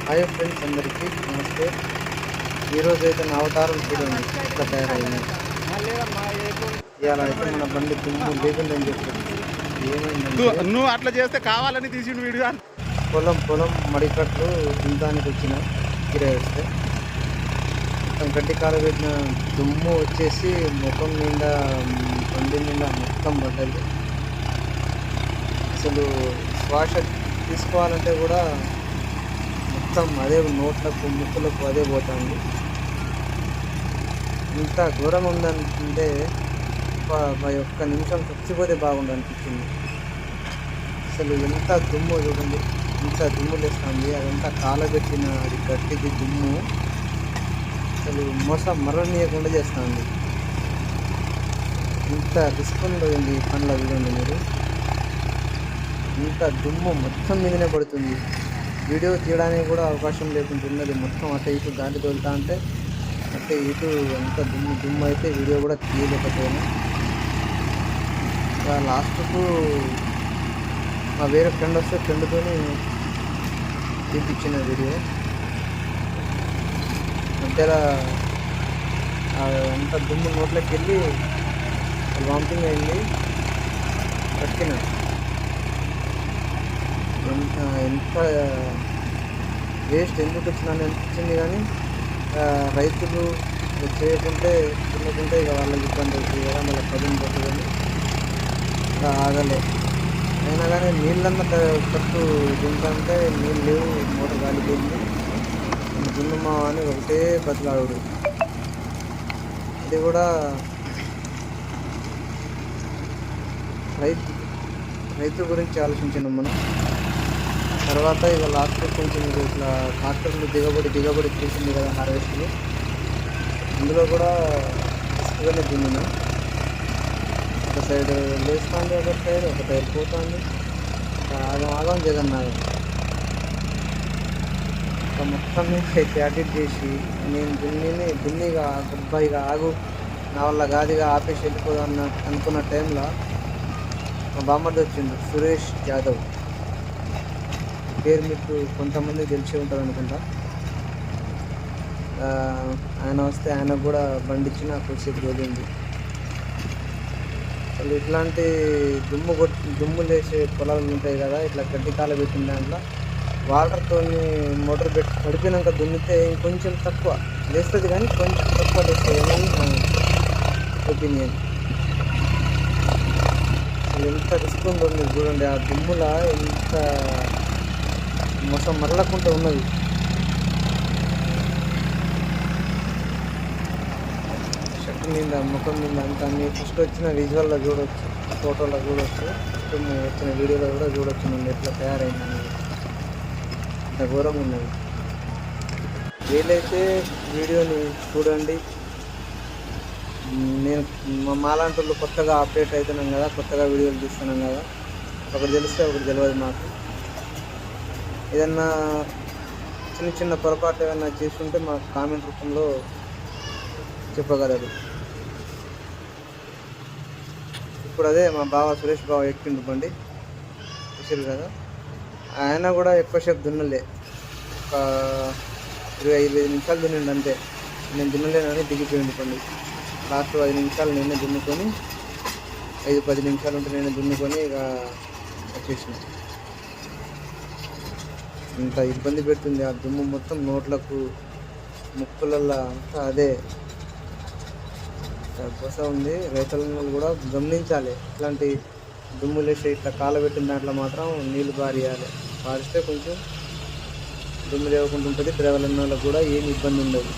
Hi friends, అందరికీ నమస్తే. ఈరోజు అయితే నా అవతారం చూడండి ఇట్లా తయారైంది. ఇవాళ అయితే మన బండి దుమ్ము లేకుందని చెప్పి ఏమైందంటే నువ్వు అట్లా చేస్తే కావాలని తీసిండు వీడియో. పొలం మడికట్లు దించడానికి వచ్చిన కిరాయి వస్తే మొత్తం గడ్డి కాలబెట్టిన దుమ్ము వచ్చేసి ముఖం నిండా బండి నిండా మొత్తం పడ్డది. అసలు శ్వాస తీసుకోవాలంటే కూడా మొత్తం అదే నోట్లకు ముక్కులకు అదే పోతుంది. ఇంత ఘోరంగా ఉందంటే ఒక్క నిమిషం చచ్చిపోతే బాగుండు అనిపించింది. అసలు ఎంత దుమ్ము చూడండి, ఇంత దుమ్ము లేస్తుంది. అదంతా కాలబెట్టిన అది గట్టిది దుమ్ము అసలు మరణీయకుండా చేస్తుంది. ఇంత రిస్క్ ఉండదండి ఈ పనులు చూడండి మీరు. ఇంత దుమ్ము మొత్తం మీదనే పడుతుంది. వీడియో తీయడానికి కూడా అవకాశం లేకుంటున్నది. మొత్తం అటు ఇటు గాలి తోలుతా అంటే అటు ఇటు అంత దుమ్ము అయితే వీడియో కూడా తీయలేకపోయాను. లాస్ట్కు మా వేరే ఫ్రెండ్ వస్తే ఫ్రెండ్తో తీపిచ్చిన వీడియో. మధ్యలో అంత దుమ్ము నోట్లోకి వెళ్ళి వామిటింగ్ అయింది. కట్టిన ఎంత వేస్ట్ ఎందుకు వచ్చిందని అనిపించింది. కానీ రైతులు చేయకుంటే తినకుంటే ఇక వాళ్ళకి ఇబ్బంది అవుతుంది కదా, మళ్ళీ పదును పడుతుందని ఆగలే. అయినా కానీ నీళ్ళన్న కట్టు దింపంటే నీళ్ళు లేవు, మోటార్ కాలిపోయింది. దున్నుమా అని ఒకటే బతిలాడు. అది కూడా రైతు గురించి ఆలోచించినాం మనం. తర్వాత ఇక లాస్ట్ కొంచెం ఇట్లా ట్రాక్టర్లు దిగబడి తీసింది కదా హార్వెస్ట్లు, అందులో కూడా రిస్క్గానే దున్నిన. ఒక సైడ్ లేస్తుంది, ఒక సైడ్ పోతుంది. ఆగం జగన్నాథం మొత్తం క్యాటిట్ చేసి నేను దున్నిగా గుబ్బాయిగా ఆగు, నా వల్ల గాదిగా ఆపేసి వెళ్ళిపోదాం అనుకున్న టైంలో మా బామ్మర్ది వచ్చిండు, సురేష్ యాదవ్. పేరు మీకు కొంతమంది తెలిసి ఉంటుంది అనుకుంటా. ఆయన వస్తే ఆయనకు కూడా బండి ఇచ్చి నాకు కొద్దిసేపు తోలింది. అసలు ఇట్లాంటి దుమ్ము లేసే పొలాలు ఉంటాయి కదా, ఇట్లా గడ్డి కాల పెట్టిన దాంట్లో వాటర్తో మోటార్ పెట్టి పడిపోయినాక దున్నితే ఇంకొంచెం తక్కువ లేస్తుంది, కానీ కొంచెం తక్కువ లేస్తుంది అని నా ఒపీనియన్. అసలు ఎంత రిస్క్ ఉందో మీరు చూడండి. ఆ దుమ్ములా ఎంత మరలకుండా ఉన్నది. షర్ట్ మీద ముఖం మీద అంతా మీరు ఫస్ట్ వచ్చిన విజువల్లో చూడవచ్చు, ఫోటోలో చూడవచ్చు, ఫస్ట్ వచ్చిన వీడియోలో కూడా చూడవచ్చు నన్ను ఎట్లా తయారైందని. అంత ఘోరంగా ఉన్నది. వీలైతే వీడియోని చూడండి. నేను మాలాంటి వాళ్ళు కొత్తగా అప్డేట్ అవుతున్నాం కదా, కొత్తగా వీడియోలు తీస్తున్నాం కదా, ఒకటి తెలిస్తే ఒకటి తెలియదు మాకు. ఏదన్నా చిన్న పొరపాటు ఏమైనా చేసుకుంటే మాకు కామెంట్ రూపంలో చెప్పగలరు. ఇప్పుడు అదే మా బావ సురేష్ బావ ఎక్కిండు బండి, చూసారు కదా. ఆయన కూడా ఎక్కువసేపు దున్నలే, ఒక 20-25 నిమిషాలు దున్నిండు అంతే. నేను దున్నలేనని దిగిపోయింది బండి. లాస్ట్ 5 నిమిషాలు నేనే దున్నుకొని, 5-10 నిమిషాలు ఉంటే నేనే దున్నుకొని ఇక వచ్చేసిన. ఇంత ఇబ్బంది పెడుతుంది ఆ దుమ్ము మొత్తం నోట్లకు ముక్కులల్లో అంతా అదే బస ఉంది. రైతులను కూడా గమనించాలి. ఇట్లాంటి దుమ్ము లేసి ఇట్లా కాలబెట్టిన దాంట్లో మాత్రం నీళ్ళు పారిస్తే కొంచెం దుమ్ము లేవకుండా ఉంటుంది. డ్రైవర్ల వాళ్ళకి కూడా ఏమి ఇబ్బంది ఉండదు.